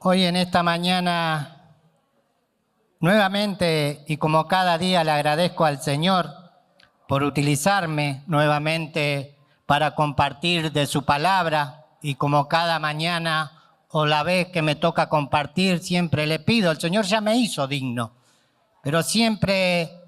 Hoy en esta mañana, nuevamente y como cada día le agradezco al Señor por utilizarme nuevamente para compartir de su palabra, y como cada mañana o la vez que me toca compartir, siempre le pido, el Señor ya me hizo digno, pero siempre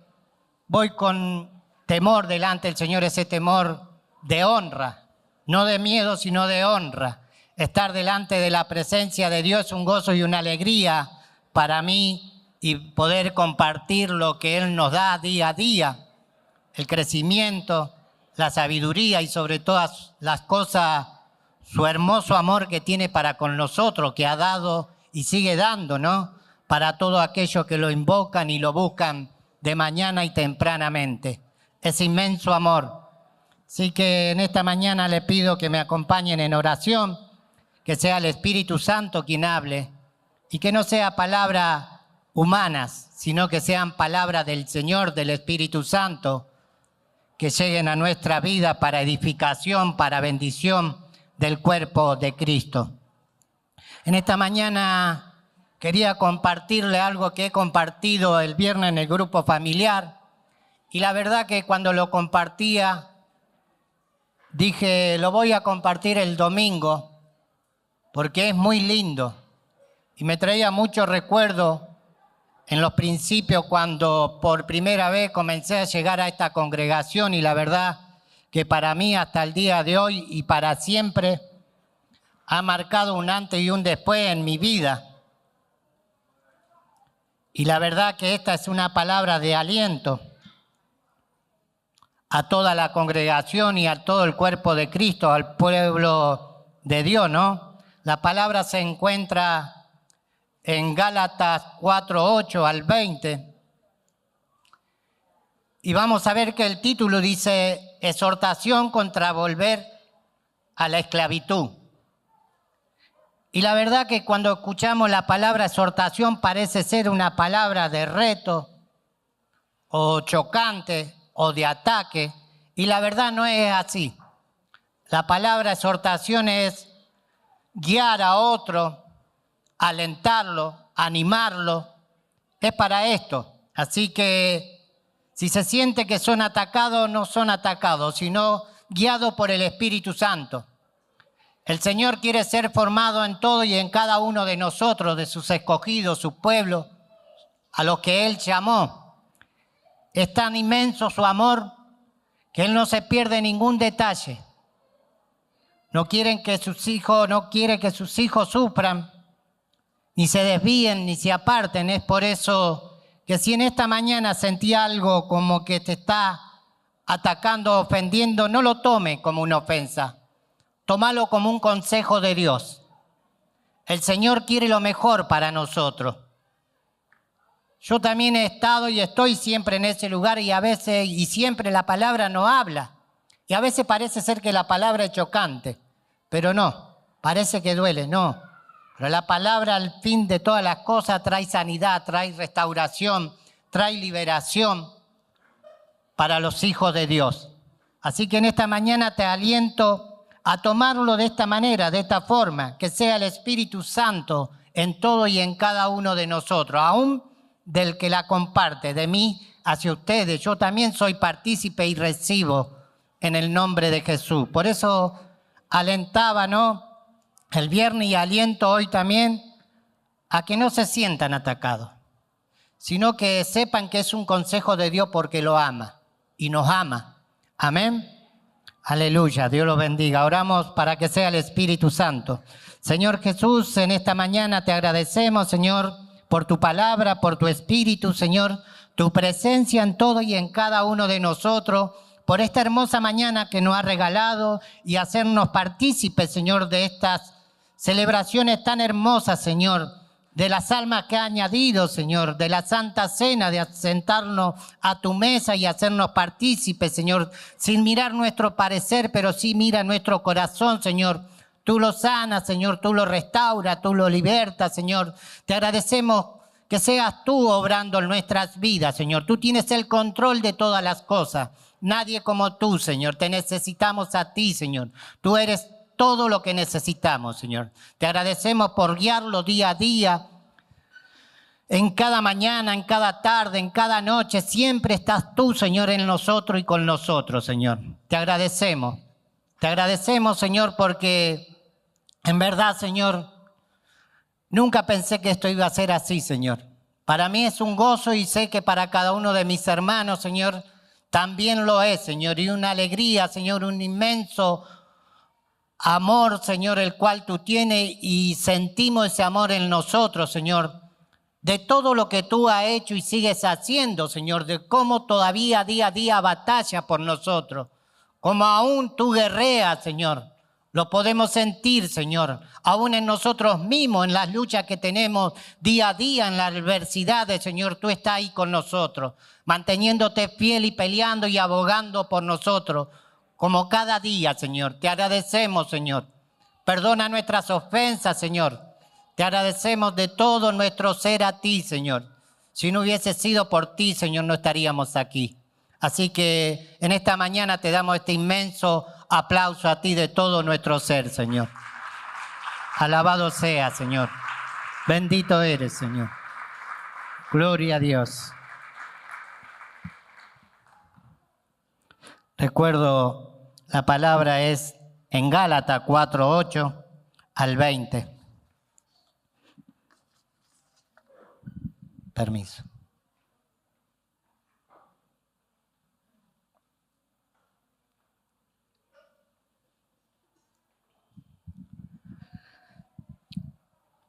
voy con temor delante del Señor, ese temor de honra, no de miedo, sino de honra. Estar delante de la presencia de Dios es un gozo y una alegría para mí, y poder compartir lo que Él nos da día a día, el crecimiento, la sabiduría y sobre todas las cosas, su hermoso amor que tiene para con nosotros, que ha dado y sigue dando, ¿no? Para todos aquellos que lo invocan y lo buscan de mañana y tempranamente. Ese inmenso amor. Así que en esta mañana le pido que me acompañen en oración, que sea el Espíritu Santo quien hable y que no sea palabras humanas, sino que sean palabras del Señor, del Espíritu Santo, que lleguen a nuestra vida para edificación, para bendición del cuerpo de Cristo. En esta mañana quería compartirle algo que he compartido el viernes en el grupo familiar, y la verdad que cuando lo compartía dije, lo voy a compartir el domingo porque es muy lindo y me traía mucho recuerdo en los principios cuando por primera vez comencé a llegar a esta congregación, y la verdad que para mí hasta el día de hoy y para siempre ha marcado un antes y un después en mi vida. Y la verdad que esta es una palabra de aliento a toda la congregación y a todo el cuerpo de Cristo, al pueblo de Dios, ¿no? La palabra se encuentra en Gálatas 4:8 al 20. Y vamos a ver que el título dice: exhortación contra volver a la esclavitud. Y la verdad que cuando escuchamos la palabra exhortación parece ser una palabra de reto o chocante o de ataque, y la verdad no es así. La palabra exhortación es guiar a otro, alentarlo, animarlo, es para esto. Así que si se siente que son atacados, no son atacados, sino guiados por el Espíritu Santo. El Señor quiere ser formado en todo y en cada uno de nosotros, de sus escogidos, su pueblo, a los que Él llamó. Es tan inmenso su amor que Él no se pierde ningún detalle. No quiere que sus hijos sufran, ni se desvíen, ni se aparten. Es por eso que si en esta mañana sentí algo como que te está atacando, ofendiendo, no lo tome como una ofensa. Tómalo como un consejo de Dios. El Señor quiere lo mejor para nosotros. Yo también he estado y estoy siempre en ese lugar, y a veces y siempre la palabra no habla. Y a veces parece ser que la palabra es chocante, pero no, parece que duele, no. Pero la palabra al fin de todas las cosas trae sanidad, trae restauración, trae liberación para los hijos de Dios. Así que en esta mañana te aliento a tomarlo de esta manera, de esta forma, que sea el Espíritu Santo en todo y en cada uno de nosotros, aún del que la comparte, de mí hacia ustedes. Yo también soy partícipe y recibo en el nombre de Jesús. Por eso alentaba, ¿no?, el viernes, y aliento hoy también a que no se sientan atacados, sino que sepan que es un consejo de Dios porque lo ama y nos ama. Amén. Aleluya, Dios los bendiga. Oramos para que sea el Espíritu Santo. Señor Jesús, en esta mañana te agradecemos, Señor, por tu palabra, por tu Espíritu, Señor, tu presencia en todo y en cada uno de nosotros, por esta hermosa mañana que nos ha regalado y hacernos partícipes, Señor, de estas celebraciones tan hermosas, Señor, de las almas que ha añadido, Señor, de la Santa Cena, de sentarnos a tu mesa y hacernos partícipes, Señor, sin mirar nuestro parecer, pero sí mira nuestro corazón, Señor. Tú lo sanas, Señor, tú lo restauras, tú lo libertas, Señor. Te agradecemos que seas tú obrando en nuestras vidas, Señor. Tú tienes el control de todas las cosas. Nadie como tú, Señor. Te necesitamos a ti, Señor. Tú eres todo lo que necesitamos, Señor. Te agradecemos por guiarlo día a día, en cada mañana, en cada tarde, en cada noche. Siempre estás tú, Señor, en nosotros y con nosotros, Señor. Te agradecemos, Señor, porque en verdad, Señor, nunca pensé que esto iba a ser así, Señor. Para mí es un gozo y sé que para cada uno de mis hermanos, Señor, también lo es, Señor. Y una alegría, Señor, un inmenso amor, Señor, el cual tú tienes y sentimos ese amor en nosotros, Señor. De todo lo que tú has hecho y sigues haciendo, Señor. De cómo todavía día a día batalla por nosotros. Como aún tú guerreas, Señor. Lo podemos sentir, Señor, aún en nosotros mismos, en las luchas que tenemos día a día, en las adversidades, Señor, tú estás ahí con nosotros, manteniéndote fiel y peleando y abogando por nosotros, como cada día, Señor. Te agradecemos, Señor. Perdona nuestras ofensas, Señor. Te agradecemos de todo nuestro ser a ti, Señor. Si no hubiese sido por ti, Señor, no estaríamos aquí. Así que en esta mañana te damos este inmenso aplauso a ti de todo nuestro ser, Señor. Alabado sea, Señor. Bendito eres, Señor. Gloria a Dios. Recuerdo, la palabra es en Gálatas 4:8 al 20. Permiso.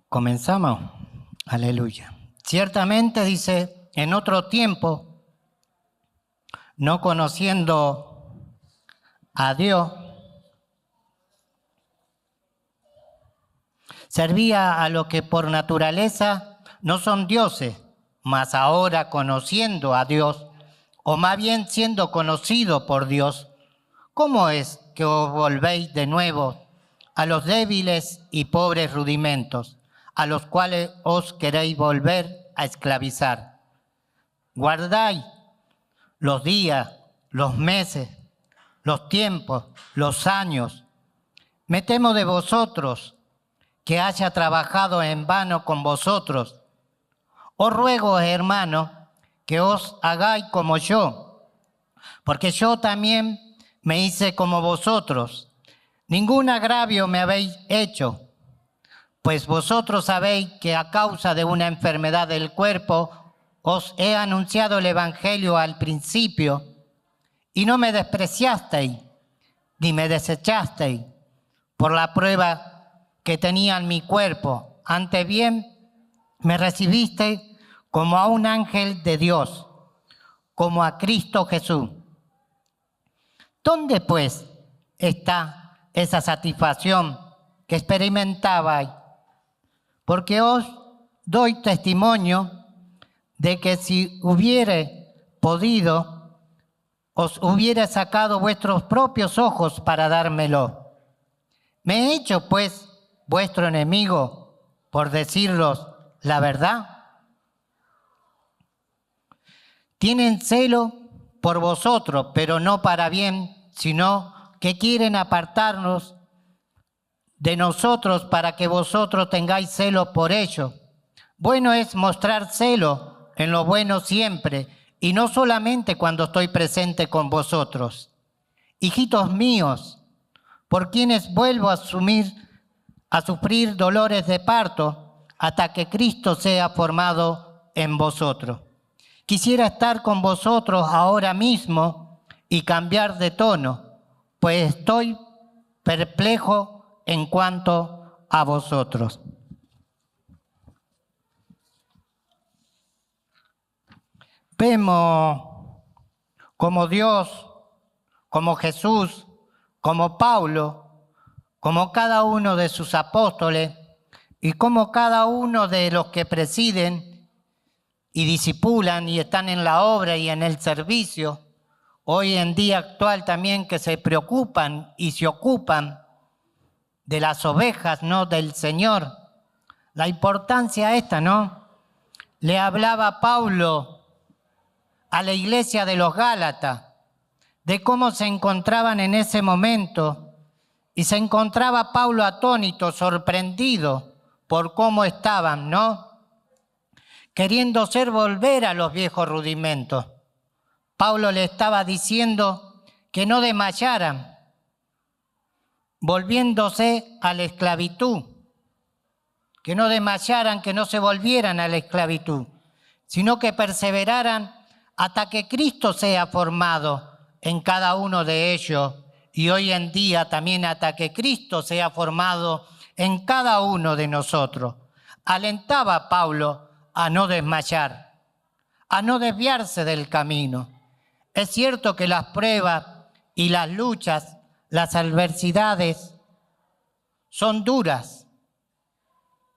Comenzamos. Aleluya. Ciertamente dice, en otro tiempo, no conociendo a Dios, servía a lo que por naturaleza no son dioses, mas ahora conociendo a Dios, o más bien siendo conocido por Dios, ¿cómo es que os volvéis de nuevo a los débiles y pobres rudimentos, a los cuales os queréis volver a esclavizar? Guardáis los días, los meses, los tiempos, los años. Me temo de vosotros que haya trabajado en vano con vosotros. Os ruego, hermano, que os hagáis como yo, porque yo también me hice como vosotros. Ningún agravio me habéis hecho, pues vosotros sabéis que a causa de una enfermedad del cuerpo os he anunciado el Evangelio al principio, y no me despreciasteis, ni me desechasteis por la prueba que tenía en mi cuerpo. Antes bien, me recibisteis como a un ángel de Dios, como a Cristo Jesús. ¿Dónde pues está esa satisfacción que experimentabais? Porque os doy testimonio de que si hubiere podido, os hubiera sacado vuestros propios ojos para dármelo. ¿Me he hecho pues vuestro enemigo por deciros la verdad? Tienen celo por vosotros, pero no para bien, sino que quieren apartarnos de nosotros para que vosotros tengáis celo por ellos. Bueno es mostrar celo en lo bueno siempre, y no solamente cuando estoy presente con vosotros. Hijitos míos, por quienes vuelvo a sufrir dolores de parto, hasta que Cristo sea formado en vosotros. Quisiera estar con vosotros ahora mismo y cambiar de tono, pues estoy perplejo en cuanto a vosotros. Vemos como Dios, como Jesús, como Pablo, como cada uno de sus apóstoles y como cada uno de los que presiden y discipulan y están en la obra y en el servicio, hoy en día actual también, que se preocupan y se ocupan de las ovejas, ¿no?, del Señor. La importancia esta, ¿no? Le hablaba Pablo a la iglesia de los Gálatas, de cómo se encontraban en ese momento Y se encontraba Pablo atónito, sorprendido por cómo estaban, ¿no? Queriendo hacer volver a los viejos rudimentos. Pablo le estaba diciendo que no desmayaran, volviéndose a la esclavitud. Que no desmayaran, que no se volvieran a la esclavitud, sino que perseveraran hasta que Cristo sea formado en cada uno de ellos. Y hoy en día también hasta que Cristo sea formado en cada uno de nosotros. Alentaba a Pablo a no desmayar, a no desviarse del camino. Es cierto que las pruebas y las luchas, las adversidades son duras,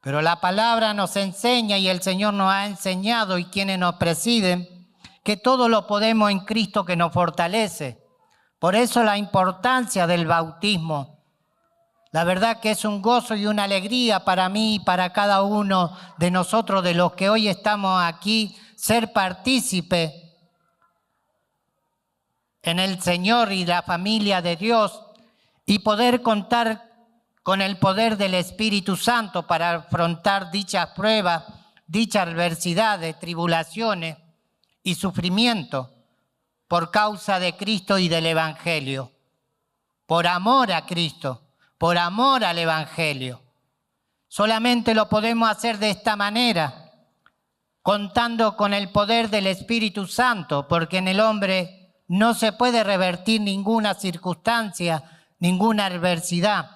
pero la palabra nos enseña y el Señor nos ha enseñado y quienes nos presiden, que todo lo podemos en Cristo que nos fortalece. Por eso la importancia del bautismo. La verdad que es un gozo y una alegría para mí y para cada uno de nosotros, de los que hoy estamos aquí, ser partícipe en el Señor y la familia de Dios y poder contar con el poder del Espíritu Santo para afrontar dichas pruebas, dichas adversidades, tribulaciones y sufrimiento por causa de Cristo y del Evangelio, por amor a Cristo, por amor al Evangelio. Solamente lo podemos hacer de esta manera, contando con el poder del Espíritu Santo, porque en el hombre no se puede revertir ninguna circunstancia, ninguna adversidad.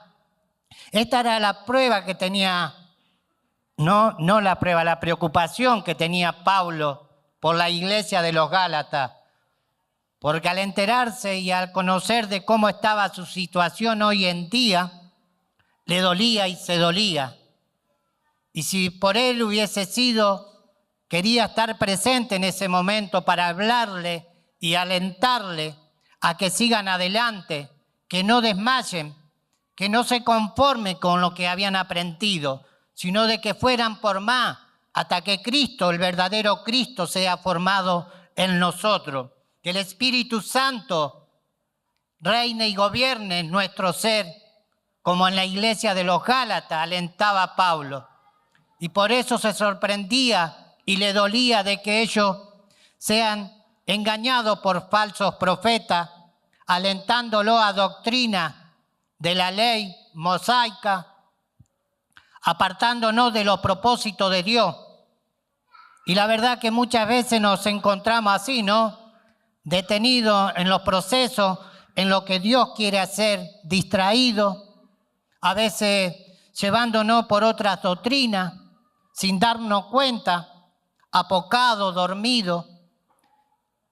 Esta era la prueba que tenía, no la prueba, la preocupación que tenía Pablo por la iglesia de los Gálatas. Porque al enterarse y al conocer de cómo estaba su situación hoy en día, le dolía y se dolía. Y si por él hubiese sido, quería estar presente en ese momento para hablarle y alentarle a que sigan adelante, que no desmayen, que no se conformen con lo que habían aprendido, sino de que fueran por más hasta que Cristo, el verdadero Cristo, sea formado en nosotros. Que el Espíritu Santo reine y gobierne en nuestro ser, como en la iglesia de los Gálatas alentaba a Pablo. Y por eso se sorprendía y le dolía de que ellos sean engañados por falsos profetas, alentándolo a doctrina de la ley mosaica, apartándonos de los propósitos de Dios. Y la verdad que muchas veces nos encontramos así, ¿no? Detenidos en los procesos, en lo que Dios quiere hacer, distraídos, a veces llevándonos por otras doctrinas, sin darnos cuenta, apocados, dormidos.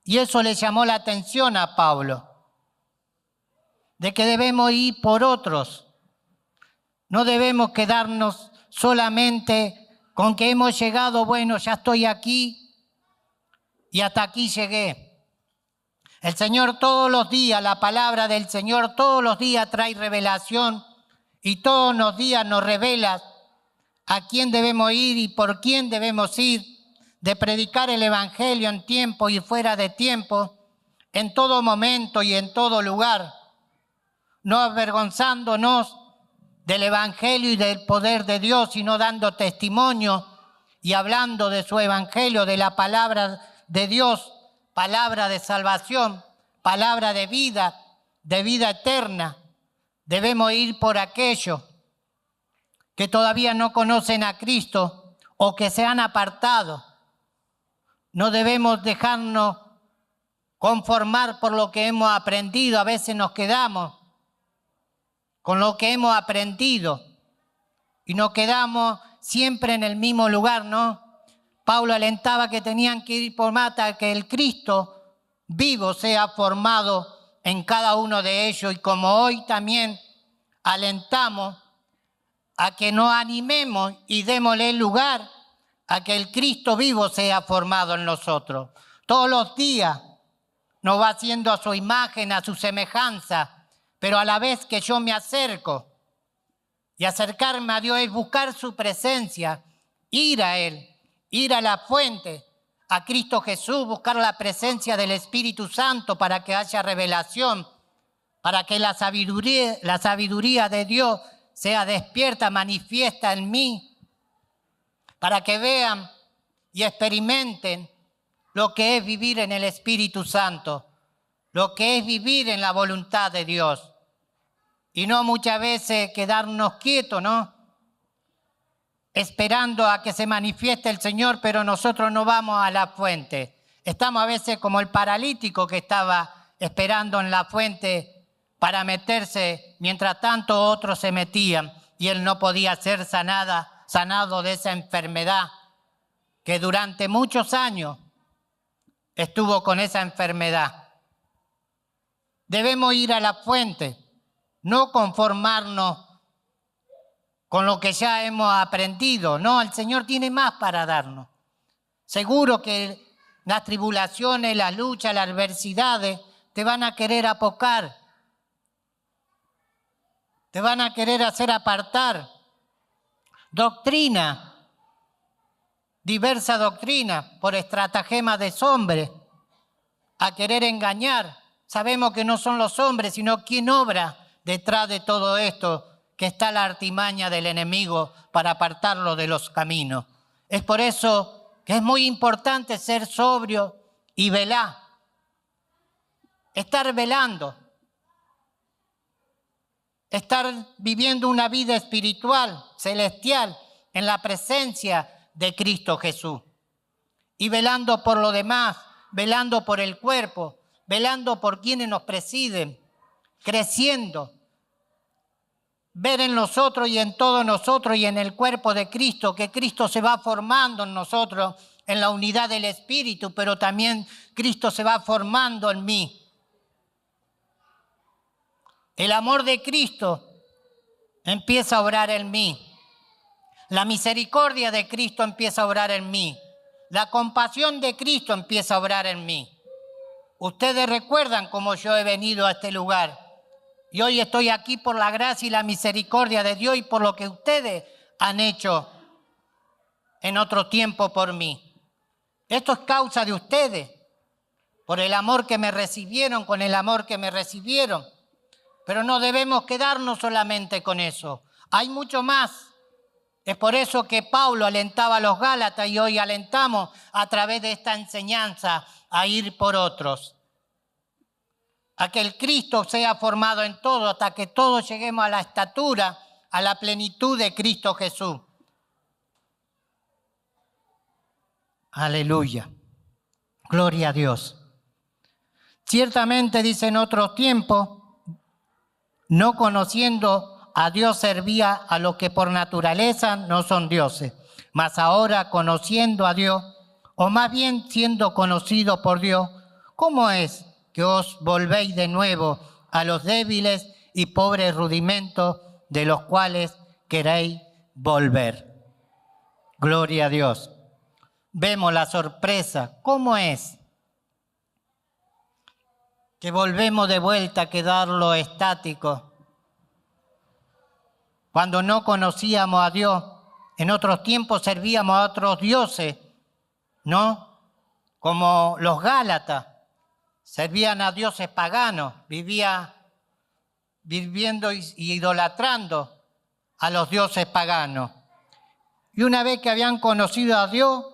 Y eso le llamó la atención a Pablo, de que debemos ir por otros. No debemos quedarnos solamente con que hemos llegado, bueno, ya estoy aquí y hasta aquí llegué. El Señor todos los días, la palabra del Señor todos los días trae revelación y todos los días nos revela a quién debemos ir y por quién debemos ir, de predicar el Evangelio en tiempo y fuera de tiempo, en todo momento y en todo lugar, no avergonzándonos del Evangelio y del poder de Dios, sino dando testimonio y hablando de su Evangelio, de la palabra de Dios, palabra de salvación, palabra de vida eterna. Debemos ir por aquellos que todavía no conocen a Cristo o que se han apartado. No debemos dejarnos conformar por lo que hemos aprendido. A veces nos quedamos con lo que hemos aprendido y nos quedamos siempre en el mismo lugar, ¿no? Pablo alentaba que tenían que ir por más hasta que el Cristo vivo sea formado en cada uno de ellos. Y como hoy también alentamos a que nos animemos y démosle lugar a que el Cristo vivo sea formado en nosotros. Todos los días nos va haciendo a su imagen, a su semejanza, pero a la vez que yo me acerco, y acercarme a Dios es buscar su presencia, ir a Él, ir a la fuente, a Cristo Jesús, buscar la presencia del Espíritu Santo para que haya revelación, para que la sabiduría de Dios sea despierta, manifiesta en mí, para que vean y experimenten lo que es vivir en el Espíritu Santo, lo que es vivir en la voluntad de Dios. Y no muchas veces quedarnos quietos, ¿no? Esperando a que se manifieste el Señor, pero nosotros no vamos a la fuente. Estamos a veces como el paralítico que estaba esperando en la fuente para meterse, mientras tanto otros se metían y él no podía ser sanado de esa enfermedad que durante muchos años estuvo con esa enfermedad. Debemos ir a la fuente, no conformarnos con lo que ya hemos aprendido. No, el Señor tiene más para darnos. Seguro que las tribulaciones, las luchas, las adversidades te van a querer apocar, te van a querer hacer apartar. Doctrina, diversa doctrina, por estratagema de hombres, a querer engañar. Sabemos que no son los hombres, sino quien obra detrás de todo esto, que está la artimaña del enemigo para apartarlo de los caminos. Es por eso que es muy importante ser sobrio y velar. Estar velando. Estar viviendo una vida espiritual, celestial, en la presencia de Cristo Jesús. Y velando por lo demás, velando por el cuerpo, velando por quienes nos presiden, creciendo. Ver en nosotros y en todos nosotros y en el cuerpo de Cristo, que Cristo se va formando en nosotros en la unidad del Espíritu, pero también Cristo se va formando en mí. El amor de Cristo empieza a obrar en mí. La misericordia de Cristo empieza a obrar en mí. La compasión de Cristo empieza a obrar en mí. Ustedes recuerdan cómo yo he venido a este lugar. Y hoy estoy aquí por la gracia y la misericordia de Dios y por lo que ustedes han hecho en otro tiempo por mí. Esto es causa de ustedes, por el amor que me recibieron, con el amor que me recibieron. Pero no debemos quedarnos solamente con eso. Hay mucho más. Es por eso que Pablo alentaba a los Gálatas y hoy alentamos a través de esta enseñanza a ir por otros. A que el Cristo sea formado en todo, hasta que todos lleguemos a la estatura, a la plenitud de Cristo Jesús. Aleluya. Gloria a Dios. Ciertamente, dice en otros tiempos, no conociendo a Dios servía a los que por naturaleza no son dioses. Mas ahora conociendo a Dios, o más bien siendo conocido por Dios, ¿cómo es que os volvéis de nuevo a los débiles y pobres rudimentos de los cuales queréis volver? Gloria a Dios. Vemos la sorpresa. ¿Cómo es que volvemos de vuelta a quedarlo estático? Cuando no conocíamos a Dios, en otros tiempos servíamos a otros dioses, ¿no? Como los Gálatas. Servían a dioses paganos, viviendo y idolatrando a los dioses paganos. Y una vez que habían conocido a Dios,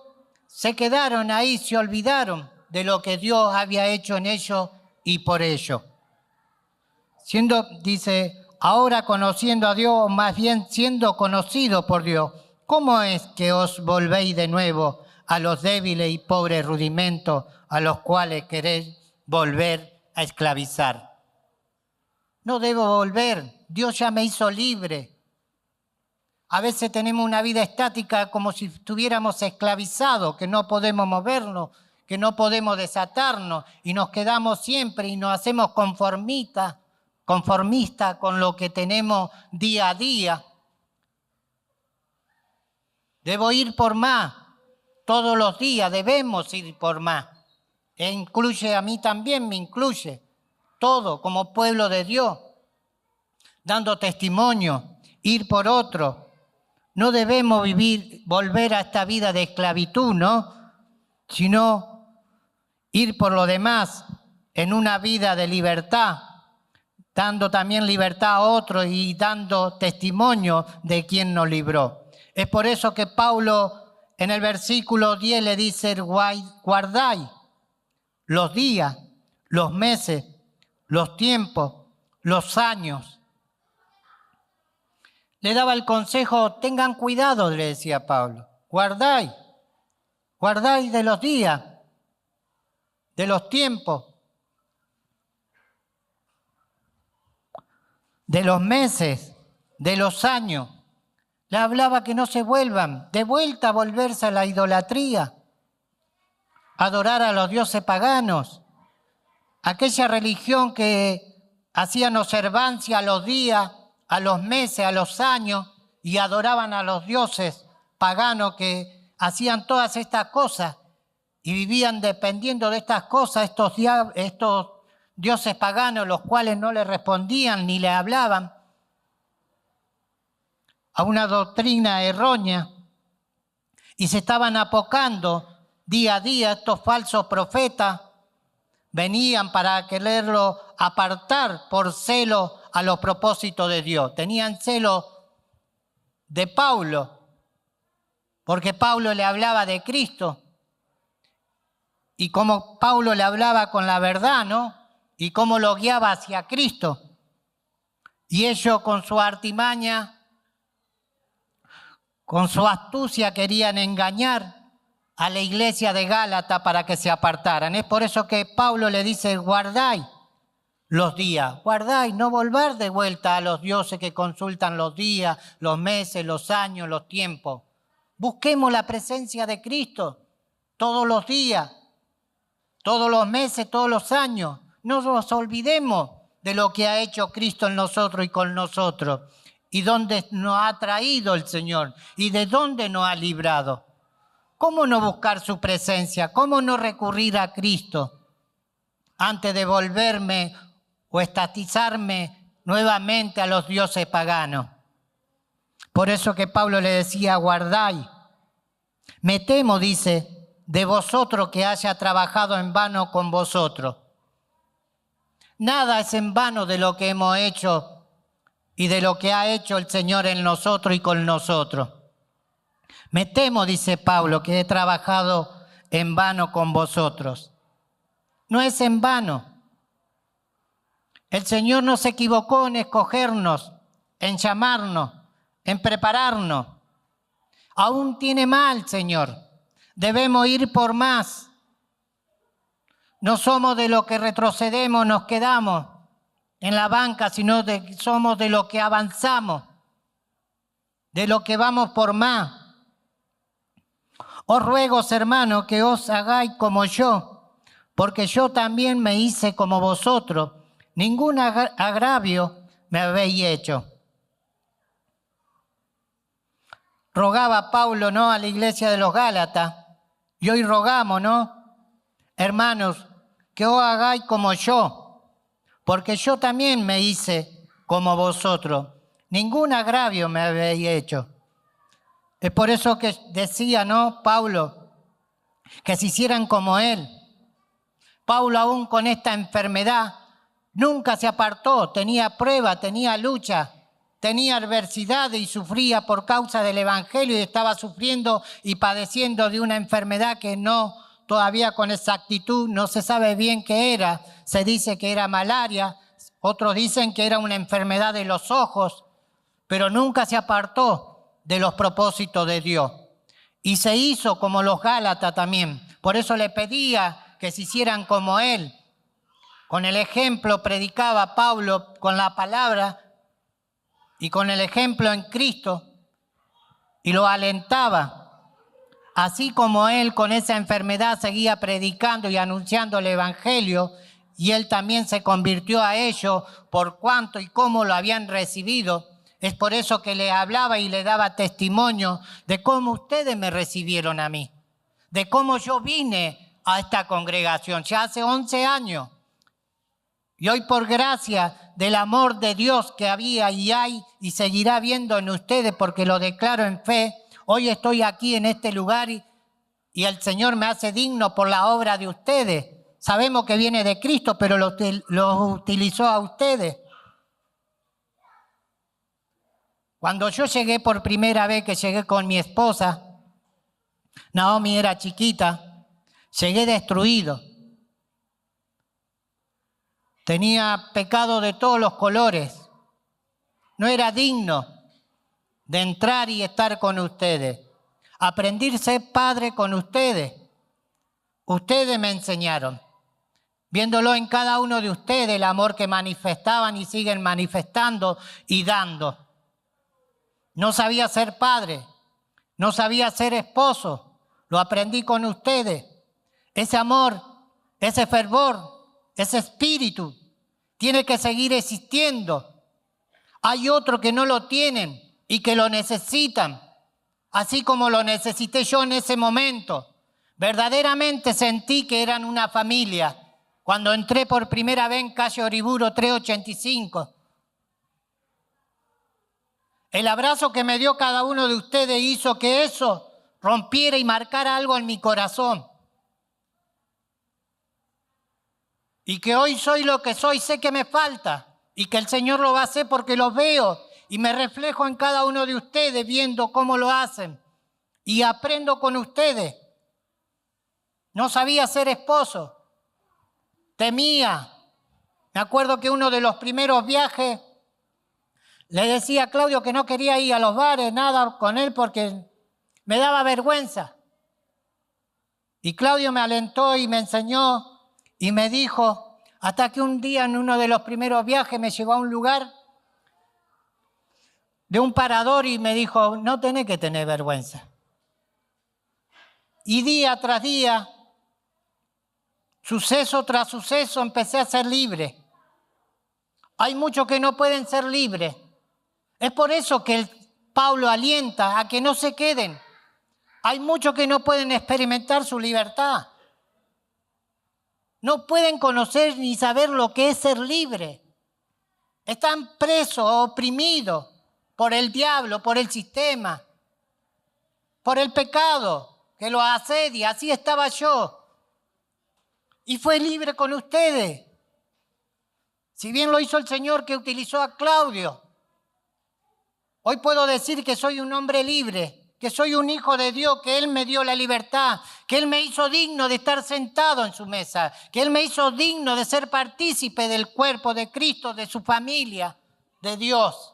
se quedaron ahí, se olvidaron de lo que Dios había hecho en ellos y por ellos. Dice, ahora conociendo a Dios, más bien siendo conocido por Dios, ¿cómo es que os volvéis de nuevo a los débiles y pobres rudimentos a los cuales queréis volver a esclavizar? No debo volver, Dios ya me hizo libre. A veces tenemos una vida estática como si estuviéramos esclavizados, que no podemos movernos, que no podemos desatarnos y nos quedamos siempre y nos hacemos conformistas con lo que tenemos día a día. Debo ir por más, todos los días debemos ir por más. E incluye a mí también, me incluye todo como pueblo de Dios, dando testimonio, ir por otro. No debemos volver a esta vida de esclavitud, ¿no? Sino ir por lo demás en una vida de libertad, dando también libertad a otros y dando testimonio de quien nos libró. Es por eso que Pablo en el versículo 10 le dice: guardáis los días, los meses, los tiempos, los años. Le daba el consejo: tengan cuidado, le decía Pablo, guardáis de los días, de los tiempos, de los meses, de los años. Le hablaba que no se vuelvan, de vuelta a volverse a la idolatría, adorar a los dioses paganos, aquella religión que hacían observancia a los días, a los meses, a los años, y adoraban a los dioses paganos que hacían todas estas cosas y vivían dependiendo de estas cosas, estos dioses paganos, los cuales no le respondían ni le hablaban, a una doctrina errónea, y se estaban apocando día a día. Estos falsos profetas venían para quererlo apartar por celo a los propósitos de Dios. Tenían celo de Pablo, porque Pablo le hablaba de Cristo. Y como Pablo le hablaba con la verdad, ¿no? Y cómo lo guiaba hacia Cristo. Y ellos con su artimaña, con su astucia, querían engañar a la iglesia de Gálatas para que se apartaran. Es por eso que Pablo le dice: guardáis los días, guardáis, no volver de vuelta a los dioses que consultan los días, los meses, los años, los tiempos. Busquemos la presencia de Cristo todos los días, todos los meses, todos los años. No nos olvidemos de lo que ha hecho Cristo en nosotros y con nosotros, y dónde nos ha traído el Señor y de dónde nos ha librado. ¿Cómo no buscar su presencia? ¿Cómo no recurrir a Cristo antes de volverme o estatizarme nuevamente a los dioses paganos? Por eso que Pablo le decía: guardáis. Me temo, dice, de vosotros que haya trabajado en vano con vosotros. Nada es en vano de lo que hemos hecho y de lo que ha hecho el Señor en nosotros y con nosotros. Me temo, dice Pablo, que he trabajado en vano con vosotros. No es en vano. El Señor no se equivocó en escogernos, en llamarnos, en prepararnos. Aún tiene mal, Señor. Debemos ir por más. No somos de los que retrocedemos, nos quedamos en la banca, sino somos de los que avanzamos, de los que vamos por más. Os ruego, hermanos, que os hagáis como yo, porque yo también me hice como vosotros. Ningún agravio me habéis hecho. Rogaba Pablo, ¿no?, a la iglesia de los Gálatas, y hoy rogamos, ¿no?, hermanos, que os hagáis como yo, porque yo también me hice como vosotros. Ningún agravio me habéis hecho. Es por eso que decía, ¿no?, Pablo, que se hicieran como él. Pablo, aún con esta enfermedad, nunca se apartó, tenía prueba, tenía lucha, tenía adversidad y sufría por causa del evangelio, y estaba sufriendo y padeciendo de una enfermedad que no, todavía con exactitud no se sabe bien qué era. Se dice que era malaria, otros dicen que era una enfermedad de los ojos, pero nunca se apartó de los propósitos de Dios. Y se hizo como los Gálatas también. Por eso le pedía que se hicieran como él. Con el ejemplo predicaba Pablo, con la palabra y con el ejemplo en Cristo, y lo alentaba. Así como él con esa enfermedad seguía predicando y anunciando el evangelio, y él también se convirtió a ellos por cuánto y cómo lo habían recibido. Es por eso que le hablaba y le daba testimonio de cómo ustedes me recibieron a mí, de cómo yo vine a esta congregación ya hace 11 años. Y hoy, por gracia del amor de Dios que había y hay y seguirá habiendo en ustedes, porque lo declaro en fe, hoy estoy aquí en este lugar y el Señor me hace digno por la obra de ustedes. Sabemos que viene de Cristo, pero lo utilizó a ustedes. Cuando yo llegué por primera vez, que llegué con mi esposa, Naomi era chiquita, llegué destruido. Tenía pecado de todos los colores. No era digno de entrar y estar con ustedes. Aprendí a ser padre con ustedes. Ustedes me enseñaron. Viéndolo en cada uno de ustedes, el amor que manifestaban y siguen manifestando y dando. No sabía ser padre, no sabía ser esposo, lo aprendí con ustedes. Ese amor, ese fervor, ese espíritu tiene que seguir existiendo. Hay otros que no lo tienen y que lo necesitan, así como lo necesité yo en ese momento. Verdaderamente sentí que eran una familia cuando entré por primera vez en calle Oriburo 385. El abrazo que me dio cada uno de ustedes hizo que eso rompiera y marcara algo en mi corazón. Y que hoy soy lo que soy, sé que me falta y que el Señor lo va a hacer porque los veo y me reflejo en cada uno de ustedes viendo cómo lo hacen y aprendo con ustedes. No sabía ser esposo, temía. Me acuerdo que uno de los primeros viajes le decía a Claudio que no quería ir a los bares, nada con él porque me daba vergüenza. Y Claudio me alentó y me enseñó y me dijo, hasta que un día en uno de los primeros viajes me llevó a un lugar de un parador y me dijo, no tenés que tener vergüenza. Y día tras día, suceso tras suceso, empecé a ser libre. Hay muchos que no pueden ser libres. Es por eso que Pablo alienta a que no se queden. Hay muchos que no pueden experimentar su libertad. No pueden conocer ni saber lo que es ser libre. Están presos, oprimidos por el diablo, por el sistema, por el pecado que los asedia. Así estaba yo. Y fue libre con ustedes. Si bien lo hizo el Señor que utilizó a Claudio, hoy puedo decir que soy un hombre libre, que soy un hijo de Dios, que Él me dio la libertad, que Él me hizo digno de estar sentado en su mesa, que Él me hizo digno de ser partícipe del cuerpo de Cristo, de su familia, de Dios.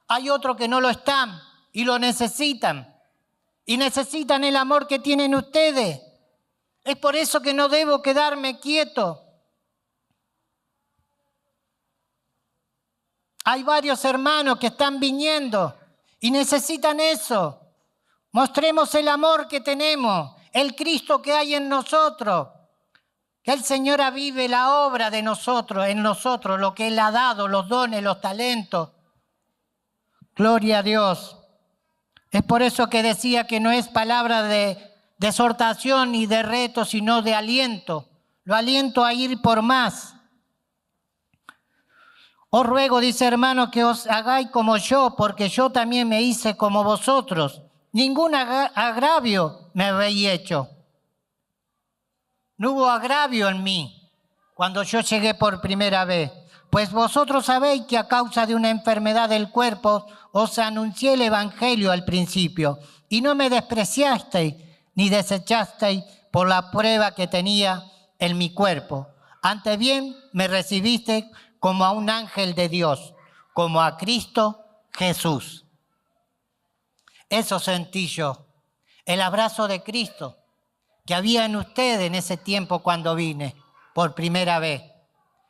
Hay otros que no lo están y lo necesitan. Y necesitan el amor que tienen ustedes. Es por eso que no debo quedarme quieto. Hay varios hermanos que están viniendo y necesitan eso. Mostremos el amor que tenemos, el Cristo que hay en nosotros. Que el Señor avive la obra de nosotros, en nosotros, lo que Él ha dado, los dones, los talentos. Gloria a Dios. Es por eso que decía que no es palabra de exhortación ni de reto, sino de aliento. Lo aliento a ir por más. Os ruego, dice hermano, que os hagáis como yo, porque yo también me hice como vosotros. Ningún agravio me habéis hecho. No hubo agravio en mí cuando yo llegué por primera vez. Pues vosotros sabéis que a causa de una enfermedad del cuerpo os anuncié el evangelio al principio y no me despreciasteis ni desechasteis por la prueba que tenía en mi cuerpo. Antes bien me recibisteis como a un ángel de Dios, como a Cristo Jesús. Eso sentí yo, el abrazo de Cristo que había en ustedes en ese tiempo cuando vine por primera vez.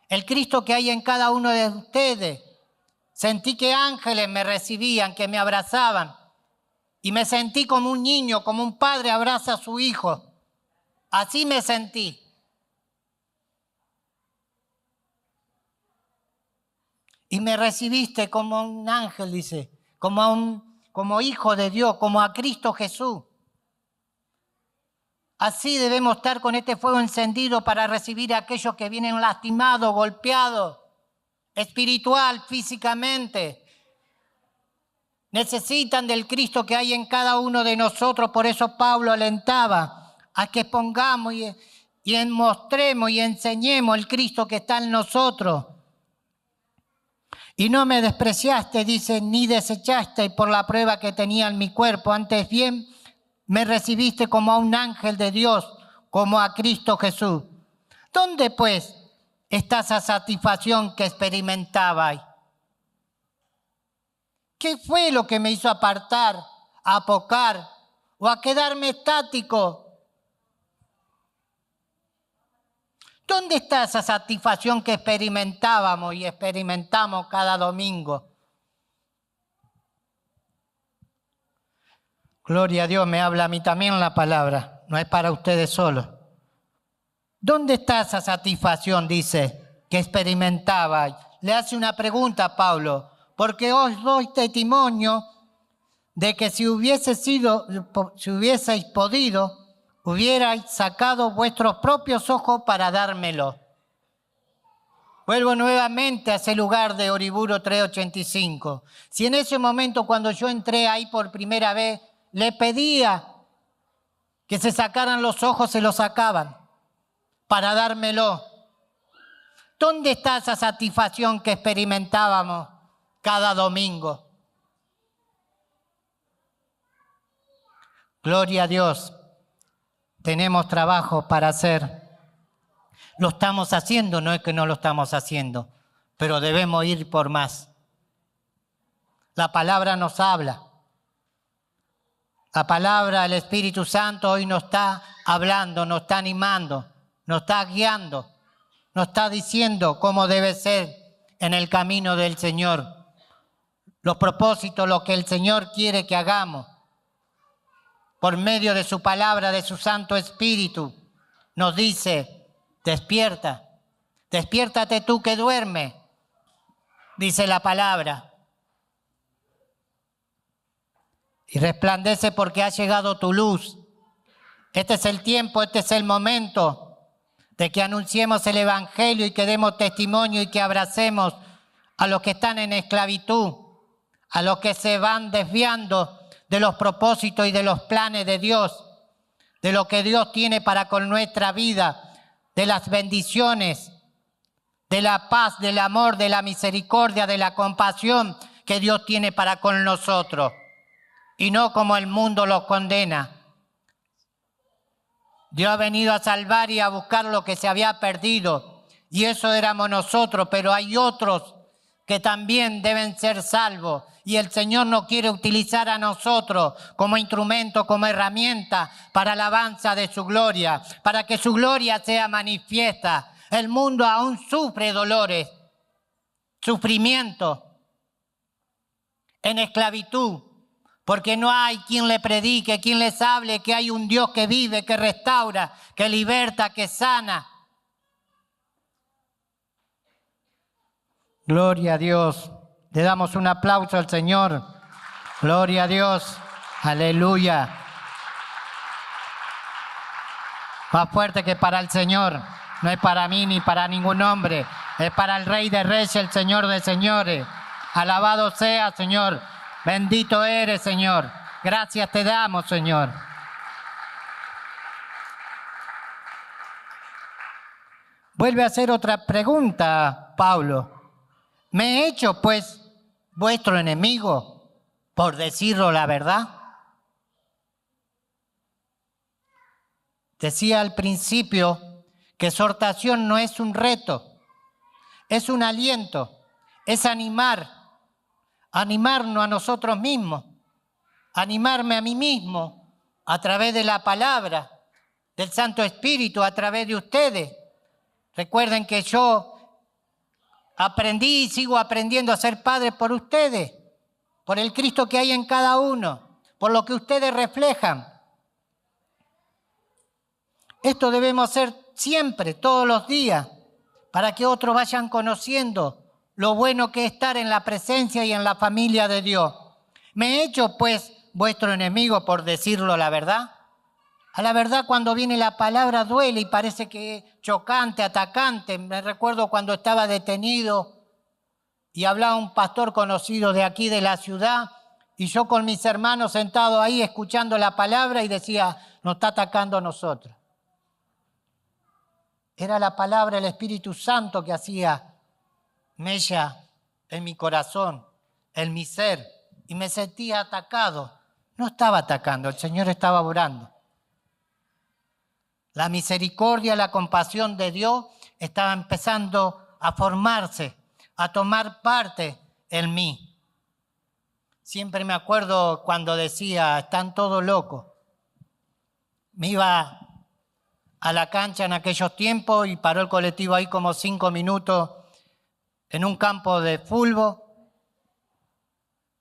El Cristo que hay en cada uno de ustedes. Sentí que ángeles me recibían, que me abrazaban. Y me sentí como un niño, como un padre abraza a su hijo. Así me sentí. Y me recibiste como un ángel, dice, como hijo de Dios, como a Cristo Jesús. Así debemos estar con este fuego encendido para recibir a aquellos que vienen lastimados, golpeados, espiritual, físicamente. Necesitan del Cristo que hay en cada uno de nosotros. Por eso Pablo alentaba a que pongamos y mostremos y enseñemos el Cristo que está en nosotros. Y no me despreciaste, dice, ni desechaste por la prueba que tenía en mi cuerpo. Antes bien, me recibiste como a un ángel de Dios, como a Cristo Jesús. ¿Dónde, pues, está esa satisfacción que experimentabais? ¿Qué fue lo que me hizo apartar, a apocar o a quedarme estático? ¿Dónde está esa satisfacción que experimentábamos y experimentamos cada domingo? Gloria a Dios, me habla a mí también la palabra, no es para ustedes solos. ¿Dónde está esa satisfacción, dice, que experimentaba? Le hace una pregunta a Pablo, porque os doy testimonio de que si hubieseis podido, hubierais sacado vuestros propios ojos para dármelo. Vuelvo nuevamente a ese lugar de Oriburo 385. Si en ese momento, cuando yo entré ahí por primera vez, le pedía que se sacaran los ojos, se los sacaban para dármelo. ¿Dónde está esa satisfacción que experimentábamos cada domingo? Gloria a Dios. Tenemos trabajo para hacer. Lo estamos haciendo, no es que no lo estamos haciendo, pero debemos ir por más. La palabra nos habla. La palabra, el Espíritu Santo hoy nos está hablando, nos está animando, nos está guiando, nos está diciendo cómo debe ser en el camino del Señor. Los propósitos, lo que el Señor quiere que hagamos. Por medio de su palabra, de su Santo Espíritu, nos dice, despierta, despiértate tú que duermes, dice la palabra. Y resplandece porque ha llegado tu luz. Este es el tiempo, este es el momento de que anunciemos el Evangelio y que demos testimonio y que abracemos a los que están en esclavitud, a los que se van desviando de los propósitos y de los planes de Dios, de lo que Dios tiene para con nuestra vida, de las bendiciones, de la paz, del amor, de la misericordia, de la compasión que Dios tiene para con nosotros, y no como el mundo los condena. Dios ha venido a salvar y a buscar lo que se había perdido, y eso éramos nosotros, pero hay otros que también deben ser salvos. Y el Señor nos quiere utilizar a nosotros como instrumento, como herramienta para alabanza de su gloria, para que su gloria sea manifiesta. El mundo aún sufre dolores, sufrimiento, en esclavitud, porque no hay quien le predique, quien les hable que hay un Dios que vive, que restaura, que liberta, que sana. Gloria a Dios. Le damos un aplauso al Señor. Gloria a Dios. Aleluya. Más fuerte que para el Señor. No es para mí ni para ningún hombre. Es para el Rey de Reyes, el Señor de Señores. Alabado sea, Señor. Bendito eres, Señor. Gracias te damos, Señor. Vuelve a hacer otra pregunta, Pablo. ¿Me he hecho, pues, vuestro enemigo, por decirlo la verdad? Decía al principio que exhortación no es un reto, es un aliento, es animarnos a nosotros mismos, animarme a mí mismo a través de la palabra, del Santo Espíritu, a través de ustedes. Recuerden que yo aprendí y sigo aprendiendo a ser padre por ustedes, por el Cristo que hay en cada uno, por lo que ustedes reflejan. Esto debemos hacer siempre, todos los días, para que otros vayan conociendo lo bueno que es estar en la presencia y en la familia de Dios. ¿Me he hecho, pues, vuestro enemigo por decirlo la verdad? A la verdad, cuando viene la palabra duele y parece que es chocante, atacante. Me recuerdo cuando estaba detenido y hablaba un pastor conocido de aquí de la ciudad y yo con mis hermanos sentados ahí escuchando la palabra y decía, nos está atacando a nosotros. Era la palabra del Espíritu Santo que hacía mella en mi corazón, en mi ser, y me sentía atacado. No estaba atacando, el Señor estaba orando. La misericordia, la compasión de Dios estaba empezando a formarse, a tomar parte en mí. Siempre me acuerdo cuando decía, están todos locos. Me iba a la cancha en aquellos tiempos y paró el colectivo ahí como 5 minutos en un campo de fútbol.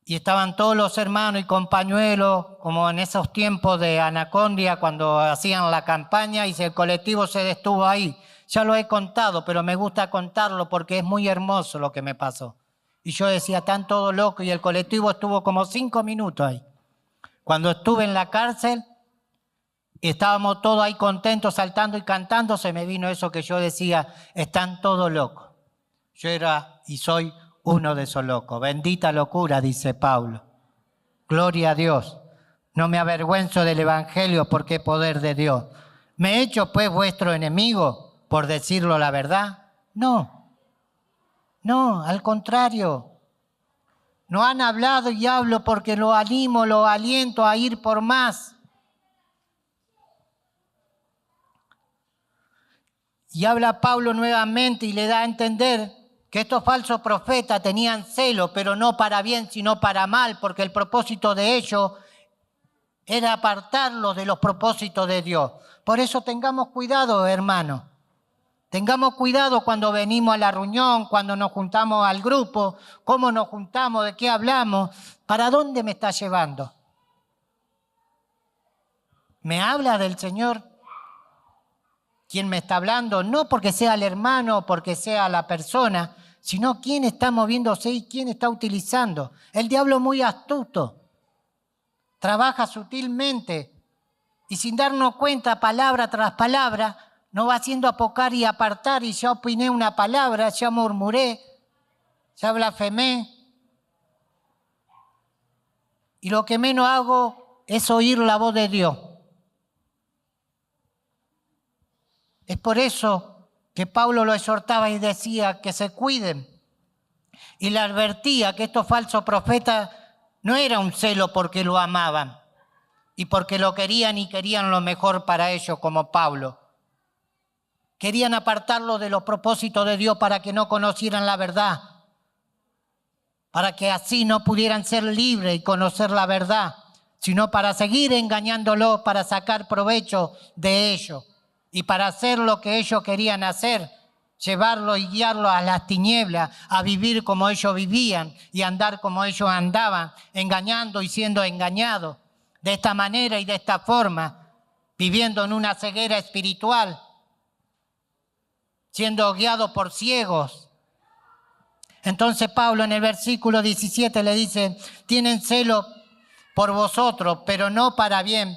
Y estaban todos los hermanos y con pañuelos, como en esos tiempos de Anacondia, cuando hacían la campaña y el colectivo se detuvo ahí. Ya lo he contado, pero me gusta contarlo porque es muy hermoso lo que me pasó. Y yo decía, están todos locos, y el colectivo estuvo como 5 minutos ahí. Cuando estuve en la cárcel, y estábamos todos ahí contentos, saltando y cantando, se me vino eso que yo decía, están todos locos. Yo era y soy uno de esos locos. Bendita locura, dice Pablo. Gloria a Dios. No me avergüenzo del Evangelio porque es poder de Dios. ¿Me he hecho pues vuestro enemigo por decirlo la verdad? No, al contrario. No han hablado y hablo porque lo animo, lo aliento a ir por más. Y habla Pablo nuevamente y le da a entender que estos falsos profetas tenían celo, pero no para bien, sino para mal, porque el propósito de ellos era apartarlos de los propósitos de Dios. Por eso tengamos cuidado, hermanos. Tengamos cuidado cuando venimos a la reunión, cuando nos juntamos al grupo, cómo nos juntamos, de qué hablamos, para dónde me está llevando. ¿Me habla del Señor? ¿Quién me está hablando? No porque sea el hermano, porque sea la persona, sino quién está moviéndose y quién está utilizando. El diablo es muy astuto, trabaja sutilmente y sin darnos cuenta, palabra tras palabra, nos va haciendo apocar y apartar, y ya opiné una palabra, ya murmuré, ya blasfemé. Y lo que menos hago es oír la voz de Dios. Es por eso que Pablo lo exhortaba y decía que se cuiden. Y le advertía que estos falsos profetas no era un celo porque lo amaban y porque lo querían y querían lo mejor para ellos, como Pablo. Querían apartarlo de los propósitos de Dios para que no conocieran la verdad, para que así no pudieran ser libres y conocer la verdad, sino para seguir engañándolos, para sacar provecho de ellos. Y para hacer lo que ellos querían hacer, llevarlo y guiarlo a las tinieblas, a vivir como ellos vivían y andar como ellos andaban, engañando y siendo engañados. De esta manera y de esta forma, viviendo en una ceguera espiritual, siendo guiados por ciegos. Entonces Pablo en el versículo 17 le dice, tienen celo por vosotros, pero no para bien,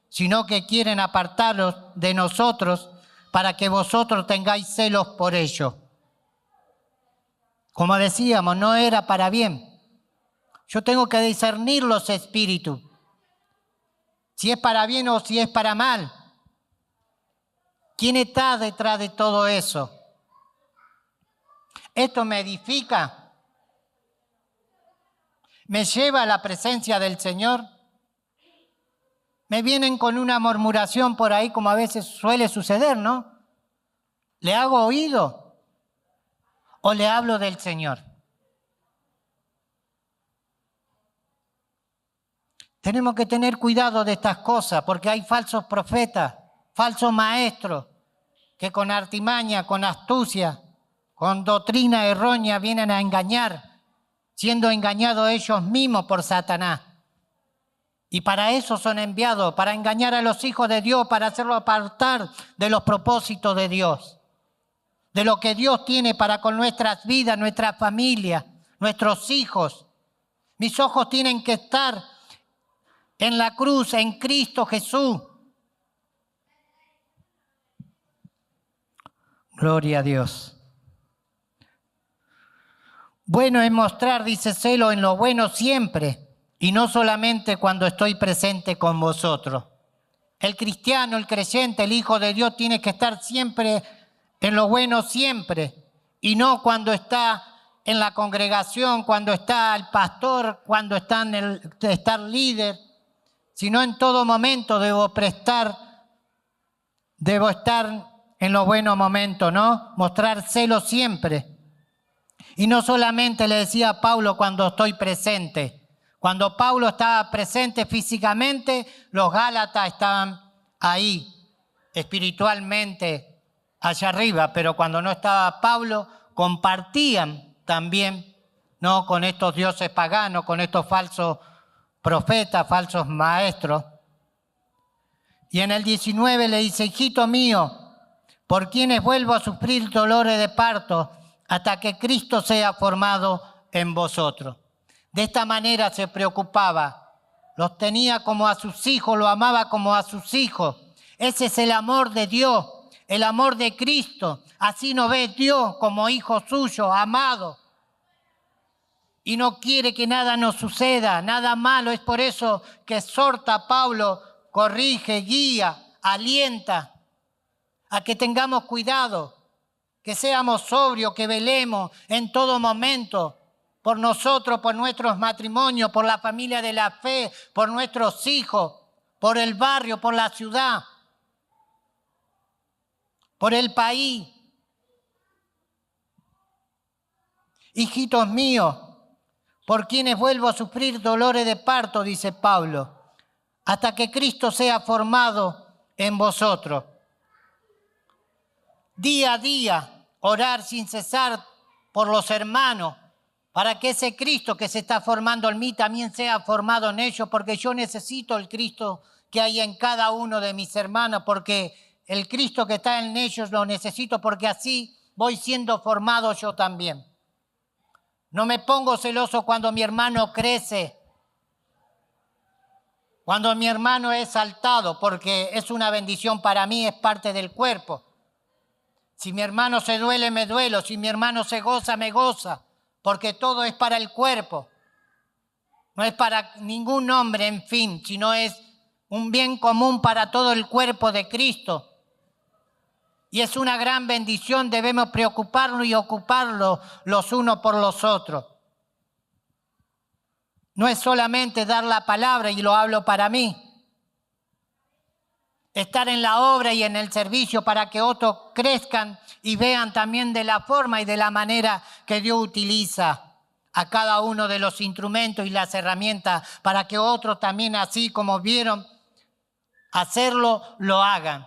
sino que quieren apartaros de nosotros para que vosotros tengáis celos por ellos. Como decíamos, no era para bien. Yo tengo que discernir los espíritus, si es para bien o si es para mal. ¿Quién está detrás de todo eso? ¿Esto me edifica? ¿Me lleva a la presencia del Señor? Me vienen con una murmuración por ahí, como a veces suele suceder, ¿no? ¿Le hago oído o le hablo del Señor? Tenemos que tener cuidado de estas cosas porque hay falsos profetas, falsos maestros que con artimaña, con astucia, con doctrina errónea vienen a engañar, siendo engañados ellos mismos por Satanás. Y para eso son enviados, para engañar a los hijos de Dios, para hacerlos apartar de los propósitos de Dios, de lo que Dios tiene para con nuestras vidas, nuestra familia, nuestros hijos. Mis ojos tienen que estar en la cruz, en Cristo Jesús. Gloria a Dios. Bueno es mostrar, dice, celo en lo bueno siempre, y no solamente cuando estoy presente con vosotros. El cristiano, el creyente, el Hijo de Dios tiene que estar siempre en lo bueno siempre, y no cuando está en la congregación, cuando está el pastor, cuando está el líder, sino en todo momento debo estar en los buenos momentos, ¿no? Mostrar celo siempre. Y no solamente le decía a Pablo cuando estoy presente. Cuando Pablo estaba presente físicamente, los Gálatas estaban ahí, espiritualmente, allá arriba. Pero cuando no estaba Pablo, compartían también, ¿no?, con estos dioses paganos, con estos falsos profetas, falsos maestros. Y en el 19 le dice: hijito mío, por quienes vuelvo a sufrir dolores de parto, hasta que Cristo sea formado en vosotros. De esta manera se preocupaba, los tenía como a sus hijos, lo amaba como a sus hijos. Ese es el amor de Dios, el amor de Cristo. Así nos ve Dios como hijo suyo, amado. Y no quiere que nada nos suceda, nada malo. Es por eso que exhorta a Pablo, corrige, guía, alienta a que tengamos cuidado, que seamos sobrios, que velemos en todo momento por nosotros, por nuestros matrimonios, por la familia de la fe, por nuestros hijos, por el barrio, por la ciudad, por el país. Hijitos míos, por quienes vuelvo a sufrir dolores de parto, dice Pablo, hasta que Cristo sea formado en vosotros. Día a día, orar sin cesar por los hermanos, para que ese Cristo que se está formando en mí también sea formado en ellos, porque yo necesito el Cristo que hay en cada uno de mis hermanos, porque el Cristo que está en ellos lo necesito, porque así voy siendo formado yo también. No me pongo celoso cuando mi hermano crece, cuando mi hermano es exaltado, porque es una bendición para mí, es parte del cuerpo. Si mi hermano se duele, me duelo. Si mi hermano se goza, me goza. Porque todo es para el cuerpo. No es para ningún hombre, en fin, sino es un bien común para todo el cuerpo de Cristo. Y es una gran bendición, debemos preocuparnos y ocuparnos los unos por los otros. No es solamente dar la palabra, y lo hablo para mí. Estar en la obra y en el servicio para que otros crezcan y vean también de la forma y de la manera que Dios utiliza a cada uno de los instrumentos y las herramientas para que otros también, así como vieron hacerlo, lo hagan.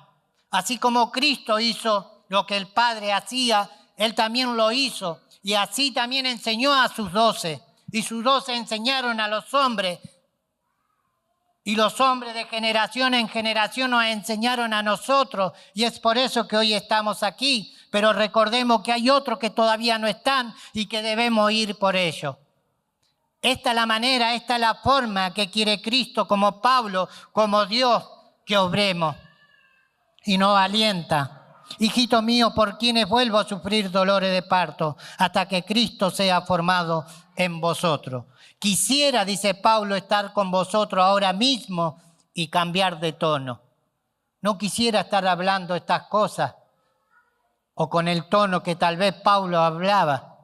Así como Cristo hizo lo que el Padre hacía, Él también lo hizo. Y así también enseñó a sus 12. Y sus 12 enseñaron a los hombres. Y los hombres de generación en generación nos enseñaron a nosotros. Y es por eso que hoy estamos aquí. Pero recordemos que hay otros que todavía no están y que debemos ir por ellos. Esta es la manera, esta es la forma que quiere Cristo, como Pablo, como Dios, que obremos. Y nos alienta. Hijito mío, por quienes vuelvo a sufrir dolores de parto, hasta que Cristo sea formado en vosotros. Quisiera, dice Pablo, estar con vosotros ahora mismo y cambiar de tono. No quisiera estar hablando estas cosas o con el tono que tal vez Pablo hablaba.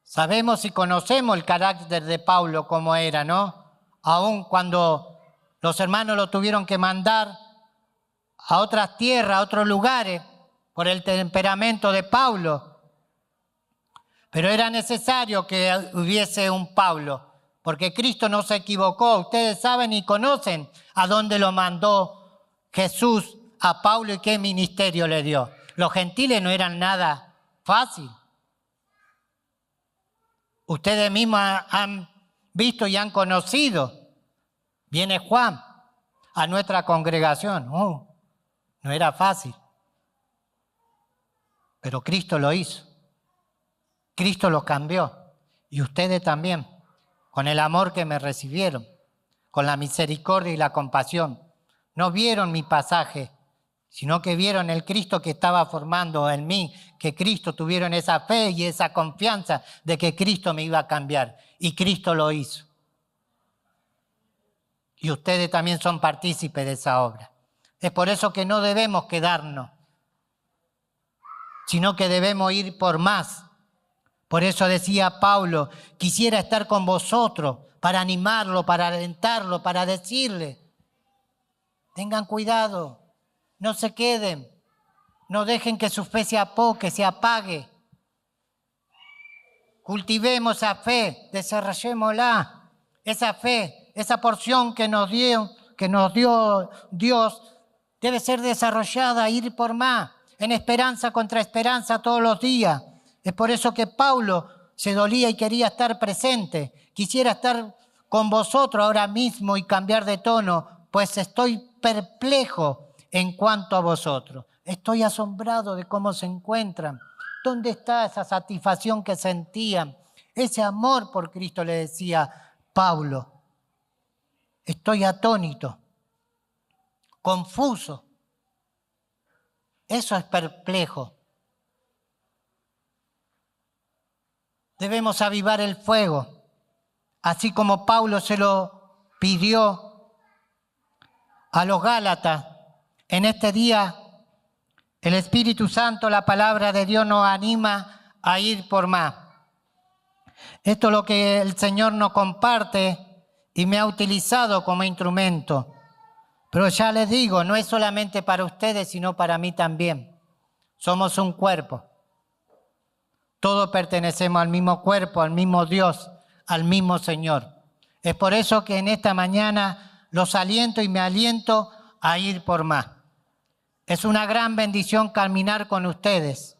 Sabemos y conocemos el carácter de Pablo como era, ¿no? Aun cuando los hermanos lo tuvieron que mandar a otras tierras, a otros lugares, por el temperamento de Pablo. Pero era necesario que hubiese un Pablo, porque Cristo no se equivocó. Ustedes saben y conocen a dónde lo mandó Jesús a Pablo y qué ministerio le dio. Los gentiles no eran nada fácil. Ustedes mismos han visto y han conocido. Viene Juan a nuestra congregación. No era fácil. Pero Cristo lo hizo. Cristo los cambió. Y ustedes también. Con el amor que me recibieron. Con la misericordia y la compasión. No vieron mi pasaje, sino que vieron el Cristo que estaba formando en mí. Que Cristo tuvieron esa fe y esa confianza de que Cristo me iba a cambiar. Y Cristo lo hizo. Y ustedes también son partícipes de esa obra. Es por eso que no debemos quedarnos, sino que debemos ir por más. Por eso decía Pablo, quisiera estar con vosotros para animarlo, para alentarlo, para decirle, tengan cuidado, no se queden, no dejen que su fe se apoque, se apague. Cultivemos esa fe, desarrollémosla, esa fe, esa porción que nos dio Dios, debe ser desarrollada, ir por más, en esperanza contra esperanza todos los días. Es por eso que Pablo se dolía y quería estar presente. Quisiera estar con vosotros ahora mismo y cambiar de tono, pues estoy perplejo en cuanto a vosotros. Estoy asombrado de cómo se encuentran. ¿Dónde está esa satisfacción que sentían? Ese amor por Cristo, le decía Pablo. Estoy atónito, confuso. Eso es perplejo. Debemos avivar el fuego, así como Pablo se lo pidió a los Gálatas. En este día, el Espíritu Santo, la palabra de Dios nos anima a ir por más. Esto es lo que el Señor nos comparte y me ha utilizado como instrumento. Pero ya les digo, no es solamente para ustedes, sino para mí también. Somos un cuerpo. Todos pertenecemos al mismo cuerpo, al mismo Dios, al mismo Señor. Es por eso que en esta mañana los aliento y me aliento a ir por más. Es una gran bendición caminar con ustedes,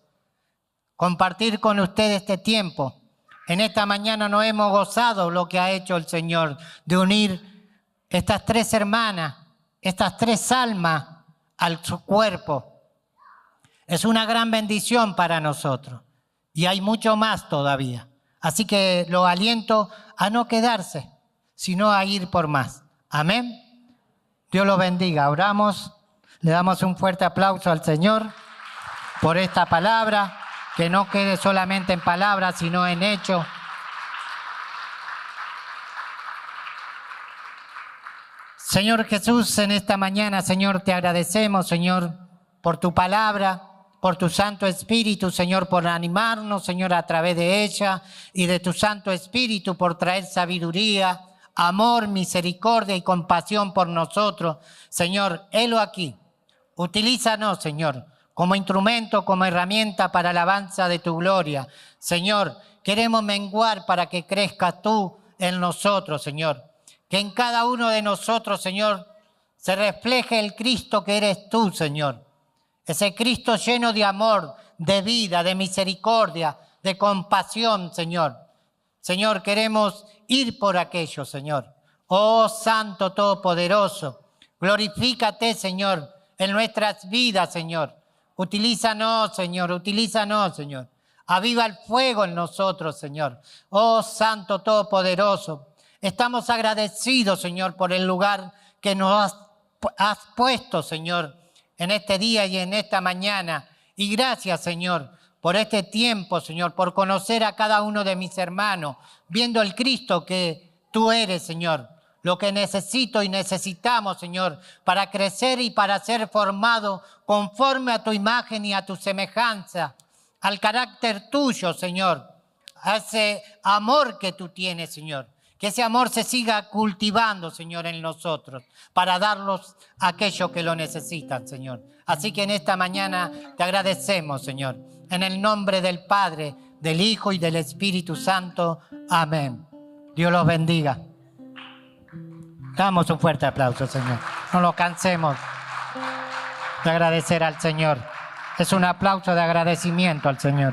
compartir con ustedes este tiempo. En esta mañana nos hemos gozado lo que ha hecho el Señor, de unir estas tres hermanas, estas tres almas a su cuerpo. Es una gran bendición para nosotros. Y hay mucho más todavía. Así que los aliento a no quedarse, sino a ir por más. Amén. Dios los bendiga. Oramos. Le damos un fuerte aplauso al Señor por esta palabra, que no quede solamente en palabras, sino en hechos. Señor Jesús, en esta mañana, Señor, te agradecemos, Señor, por tu palabra, por tu Santo Espíritu, Señor, por animarnos, Señor, a través de ella, y de tu Santo Espíritu por traer sabiduría, amor, misericordia y compasión por nosotros. Señor, helo aquí. Utilízanos, Señor, como instrumento, como herramienta para la alabanza de tu gloria. Señor, queremos menguar para que crezcas tú en nosotros, Señor. Que en cada uno de nosotros, Señor, se refleje el Cristo que eres tú, Señor. Ese Cristo lleno de amor, de vida, de misericordia, de compasión, Señor. Señor, queremos ir por aquello, Señor. Oh Santo Todopoderoso, glorifícate, Señor, en nuestras vidas, Señor. Utilízanos, Señor, utilízanos, Señor. Aviva el fuego en nosotros, Señor. Oh Santo Todopoderoso, estamos agradecidos, Señor, por el lugar que nos has puesto, Señor, en este día y en esta mañana. Y gracias, Señor, por este tiempo, Señor, por conocer a cada uno de mis hermanos, viendo el Cristo que tú eres, Señor. Lo que necesito y necesitamos, Señor, para crecer y para ser formado conforme a tu imagen y a tu semejanza, al carácter tuyo, Señor, a ese amor que tú tienes, Señor. Que ese amor se siga cultivando, Señor, en nosotros, para darlos a aquellos que lo necesitan, Señor. Así que en esta mañana te agradecemos, Señor. En el nombre del Padre, del Hijo y del Espíritu Santo. Amén. Dios los bendiga. Damos un fuerte aplauso, Señor. No nos cansemos de agradecer al Señor. Es un aplauso de agradecimiento al Señor.